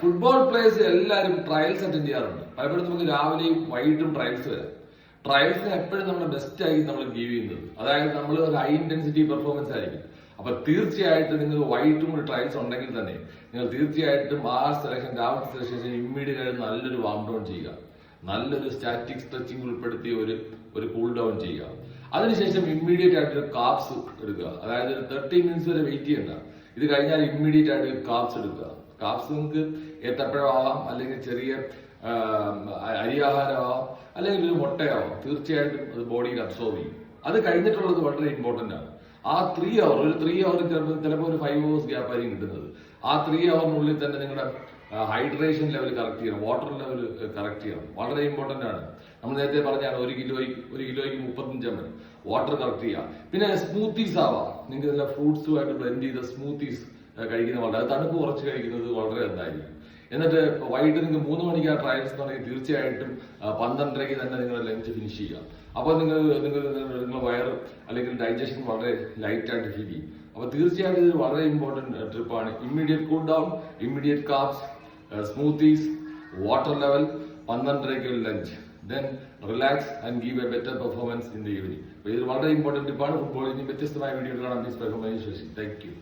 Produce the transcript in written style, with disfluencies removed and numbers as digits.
Football players എല്ലാവരും trials attend ചെയ്യാറുണ്ട്. പലപ്പോഴും നമുക്ക് രാവിലെയും വൈകിട്ടും ട്രയൽസ് വരാം. ട്രയൽസിന് എപ്പോഴും നമ്മുടെ ബെസ്റ്റ് ആയി നമ്മൾ ഗീവ് ചെയ്യുന്നത്, അതായത് നമ്മൾ ഒരു ഹൈ ഇന്റൻസിറ്റി പെർഫോമൻസ് ആയിരിക്കും. അപ്പൊ തീർച്ചയായിട്ടും നിങ്ങൾ വൈകിട്ടും കൂടി ട്രയൽസ് ഉണ്ടെങ്കിൽ തന്നെ നിങ്ങൾ തീർച്ചയായിട്ടും ആ സെലക്ഷൻ രാവിലത്തെ സെലക്ഷൻ ഇമ്മീഡിയറ്റ് ആയിട്ട് നല്ലൊരു വാം ഡൗൺ ചെയ്യുക, നല്ലൊരു സ്റ്റാറ്റിക് സ്ട്രെച്ചിങ് ഉൾപ്പെടുത്തിയ ഒരു കൂൾ ഡൗൺ ചെയ്യുക. അതിനുശേഷം ഇമ്മീഡിയറ്റ് ആയിട്ട് ഒരു കാപ്സ് എടുക്കുക, അതായത് 30 മിനിറ്റ്സ് വരെ വെയിറ്റ് ചെയ്യണ്ട. ഇത് കഴിഞ്ഞാൽ ഇമ്മീഡിയറ്റ് ആയിട്ട് ഒരു കാപ്സ് എടുക്കുക. കാപ്സ് നിങ്ങൾക്ക് ഏത്തപ്പഴമാവാം, അല്ലെങ്കിൽ ചെറിയ അരിയാഹാരമാവാം, അല്ലെങ്കിൽ ഒരു മുട്ടയാവാം. തീർച്ചയായിട്ടും അത് ബോഡിയിൽ അബ്സോർവ് ചെയ്യും. അത് കഴിഞ്ഞിട്ടുള്ളത് വളരെ ഇമ്പോർട്ടന്റ് ആണ്. ആ 3 അവർ ഒരു 3 അവർ ചിലപ്പോൾ ഒരു 5 hours ഗ്യാപ്പ് ആയിരിക്കും കിട്ടുന്നത്. ആ 3 അവറിനുള്ളിൽ തന്നെ നിങ്ങളുടെ ഹൈഡ്രേഷൻ ലെവൽ കറക്റ്റ് ചെയ്യണം, വാട്ടർ ലെവൽ കറക്റ്റ് ചെയ്യണം. വളരെ ഇമ്പോർട്ടന്റ് ആണ്. നമ്മൾ നേരത്തെ പറഞ്ഞാണ് 1 കിലോയ്ക്ക് 35 ml വാട്ടർ കറക്റ്റ് ചെയ്യുക. പിന്നെ സ്മൂത്തീസ് ആവാം, നിങ്ങൾക്ക് നല്ല ഫ്രൂട്ട്സുമായിട്ട് ബ്ലെൻഡ് ചെയ്ത സ്മൂത്തീസ് കഴിക്കുന്നത് വളരെ, തണുപ്പ് കുറച്ച് കഴിക്കുന്നത് വളരെ നന്നായിരിക്കും. എന്നിട്ട് വൈകിട്ട് നിങ്ങൾക്ക് 3 മണിക്ക് ആ ട്രയൽസ് തുടങ്ങി തീർച്ചയായിട്ടും 12:30 തന്നെ നിങ്ങളുടെ ലഞ്ച് ഫിനിഷ് ചെയ്യുക. അപ്പോൾ നിങ്ങളുടെ വയറ് അല്ലെങ്കിൽ ഡൈജഷൻ വളരെ ലൈറ്റ് ആയിട്ട് ഫീൽ ചെയ്യും. അപ്പൊ തീർച്ചയായിട്ടും ഇത് വളരെ ഇമ്പോർട്ടന്റ് ട്രിപ്പാണ്. Immediate cool down, immediate carbs, smoothies, water level, 12:30 lunch, then relax and give a better performance in the evening. ഇത് വളരെ ഇമ്പോർട്ടന്റ് ടിപ്പാണ്. ഫുട്ബോളിൽ വ്യത്യസ്തമായ വീഡിയോ കാണാൻ പ്ലീസ്. Thank you.